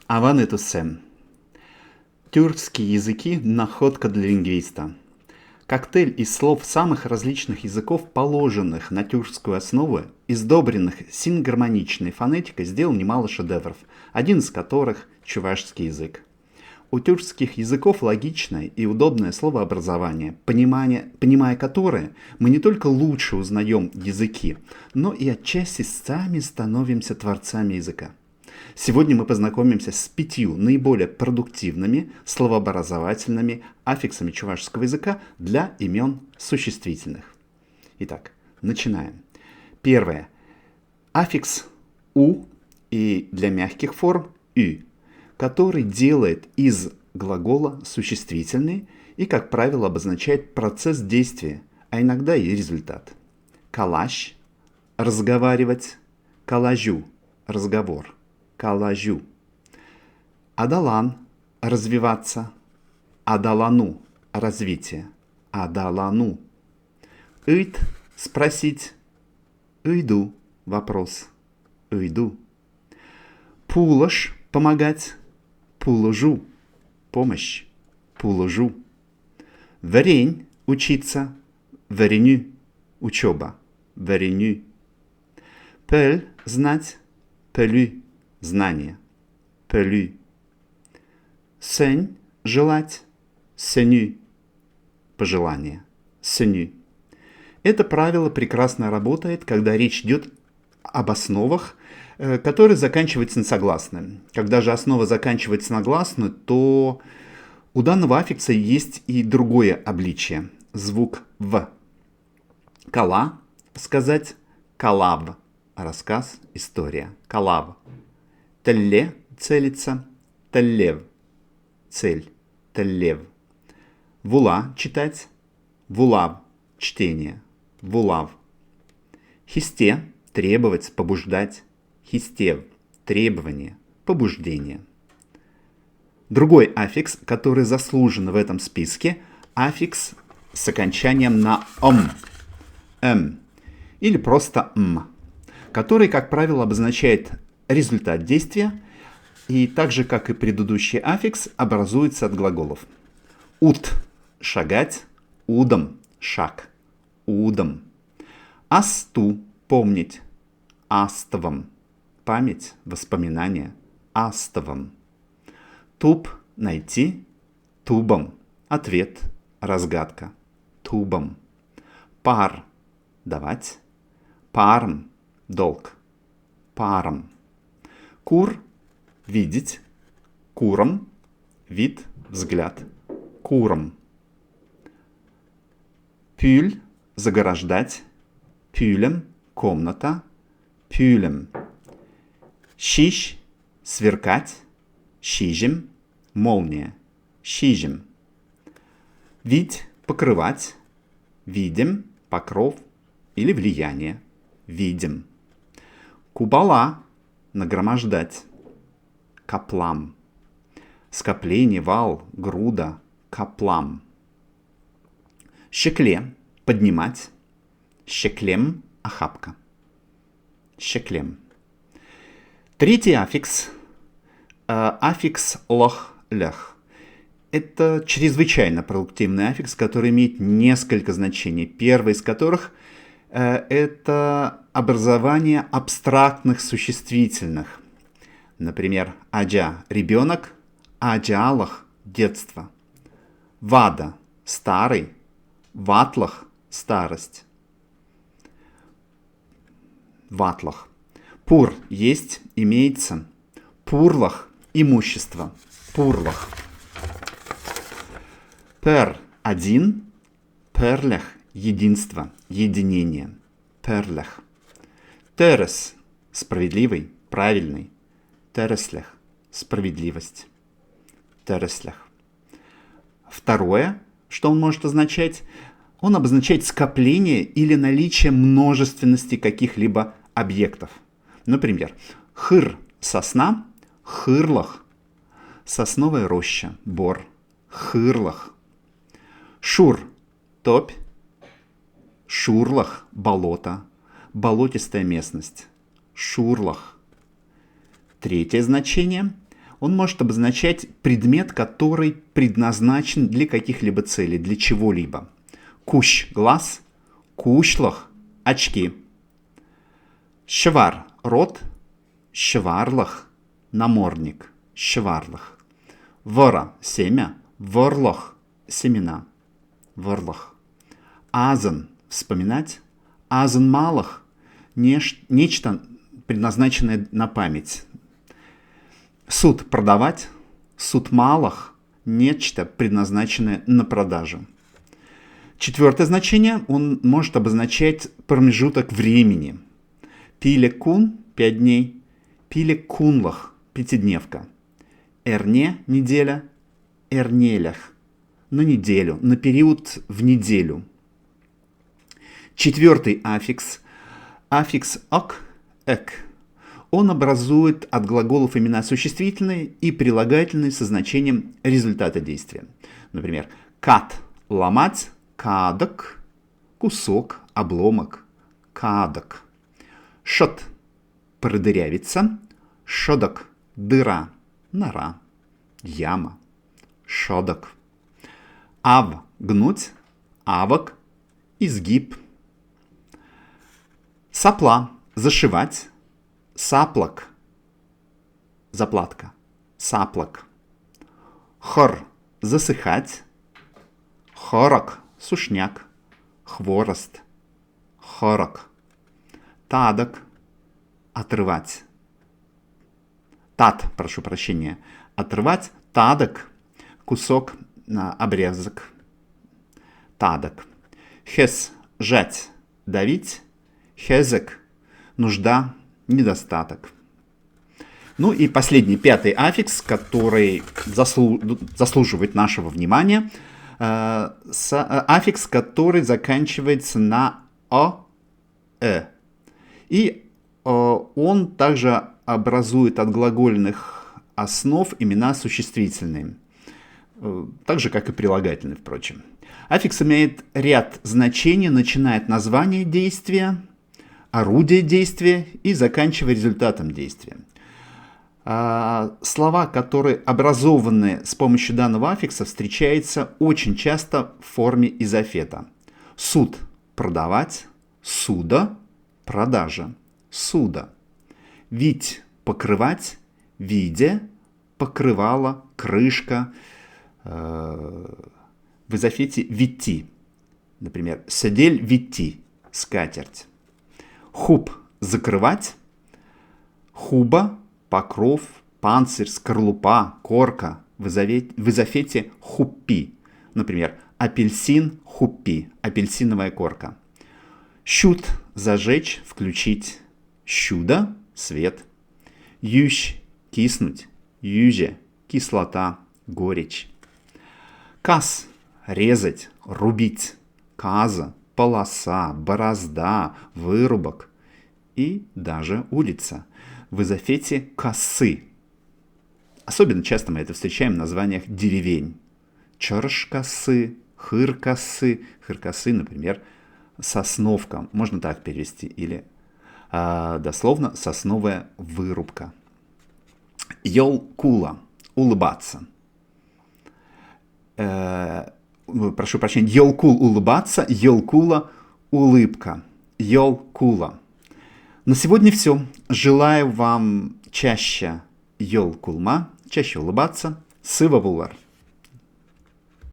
Аванетусем. Тюркские языки – находка для лингвиста. Коктейль из слов самых различных языков, положенных на тюркскую основу и сдобренных сингармоничной фонетикой, сделал немало шедевров, один из которых – чувашский язык. У тюркских языков логичное и удобное словообразование, понимая которое, мы не только лучше узнаем языки, но и отчасти сами становимся творцами языка. Сегодня мы познакомимся с 5 наиболее продуктивными словообразовательными аффиксами чувашского языка для имен существительных. Итак, начинаем. Первое. Аффикс «у» и для мягких форм «ü», который делает из глагола существительный и, как правило, обозначает процесс действия, а иногда и результат. Калаш – разговаривать, калажу – разговор. Калажу. Адалан – развиваться. Адалану – развитие. Адалану. Ид – спросить. Иду – вопрос. Иду. Пулаш – помогать. Пуложу – помощь. Пуложу. Варень – учиться. Вареню – учеба. Вареню. Пель – знать. Пелю – знание. Пелю. Сень – желать. Сеню – пожелание. Сеню. Это правило прекрасно работает, когда речь идет об основах, которые заканчиваются на согласные. Когда же основа заканчивается на гласную, то у данного аффикса есть и другое обличие. Звук «в». Кала – сказать, калав – рассказ, история. Калав. Телле – целиться, теллев – цель, теллев. Вула – читать, вулав – чтение, вулав. Хисте – требовать, побуждать, хистев – требование, побуждение. Другой аффикс, который заслужен в этом списке – аффикс с окончанием на или просто который, как правило, обозначает результат действия и так же, как и предыдущий аффикс, образуется от глаголов. Ут – шагать, удом – шаг, удом. Асту – помнить, аставом – память, воспоминание, аставом. Туб – найти, тубом – ответ, разгадка, тубом. Пар – давать, парм – долг, паром. Кур – видеть, куром – вид, взгляд, куром. Пюль – заграждать, пюлем – комната, пюлем. Щищ – сверкать, щижем – молния, щижем. Вить – покрывать, видим – покров или влияние, видим. Кубала – нагромождать, каплам. Скопление, вал, груда, каплам. Щекле – поднимать, щеклем – охапка, щеклем. Третий аффикс – аффикс лох-лех. Это чрезвычайно продуктивный аффикс, который имеет несколько значений. Первое из которых это образование абстрактных существительных. Например, аджа – ребенок, аджалах – детство. Вада – старый, ватлах – старость. Ватлах. Пур – есть, имеется. Пурлах – имущество. Пурлах. Пер – один, перлях – единство, единение. Перлях. Терес – справедливый, правильный. Тереслях – справедливость. Тереслях. Второе, что он может означать? Он обозначает скопление или наличие множественности каких-либо объектов. Например, хыр – сосна, хырлах – сосновая роща, бор, хырлах. Шур – топь, шурлах – болото, болотистая местность, шурлах. Третье значение Он может обозначать предмет, который предназначен для каких-либо целей, для чего-либо. Кущ – глаз, кушлах – очки. Швар – рот, шварлах – намордник, шварлах. Вора – семя, ворлах – семена, ворлах. Азан – вспоминать, азан малах – нечто предназначенное на память. Суд – продавать, суд малах – нечто предназначенное на продажу. Четвертое значение, он может обозначать промежуток времени. Пиле-кун – 5 дней, пиле-кунлах – пятидневка. Эрне – неделя, эрнелях – на неделю, на период в неделю. Четвертый аффикс, аффикс ок, эк. Он образует от глаголов имена существительные и прилагательные со значением результата действия. Например, кат – ломать, кадок – кусок, обломок, кадок. Шот – продырявиться, шодок – дыра, нора, яма, шодок. Ав – гнуть, авок – изгиб. Сопла – зашивать, саплак – заплатка, саплак. Хор – засыхать, хорок – сушняк, хворост, хорок. Тадок – отрывать. Прошу прощения, отрывать, тадок – кусок, обрезок, тадок. Хес – жать, давить, хезек – нужда, недостаток. Ну и последний, пятый аффикс, который заслуживает нашего внимания, аффикс, который заканчивается на «о», и он также образует от глагольных основ имена существительные, так же, как и прилагательные, впрочем. Аффикс имеет ряд значений, начиная от названия действия, орудия действия и заканчивая результатом действия. Слова, которые образованы с помощью данного аффикса, встречаются очень часто в форме изофета. Суд – продавать, суда – продажа, суда. Вить – покрывать, виде – покрывало, крышка. В изофете витти. Например, седель витти – скатерть. Хуб – закрывать, хуба – покров, панцирь, скорлупа, корка. В изофете хуппи. Например, апельсин хуппи, апельсиновая корка. Щут – зажечь, включить. Щуда – свет. Ющ – киснуть. Юже – кислота, горечь. Кас – резать, рубить. Каза – полоса, борозда, вырубок. И даже улица. В изофете косы. Особенно часто мы это встречаем в названиях деревень. Чорш-косы, хыр-косы. Хыр-косы, например, сосновка. Можно так перевести. Или дословно сосновая вырубка. Йол-кула. Улыбаться. Прошу прощения. Йол-кул улыбаться. Йол-кула улыбка. Йол-кула. На сегодня все. Желаю вам чаще йол-кулма, чаще улыбаться. Сыва булар.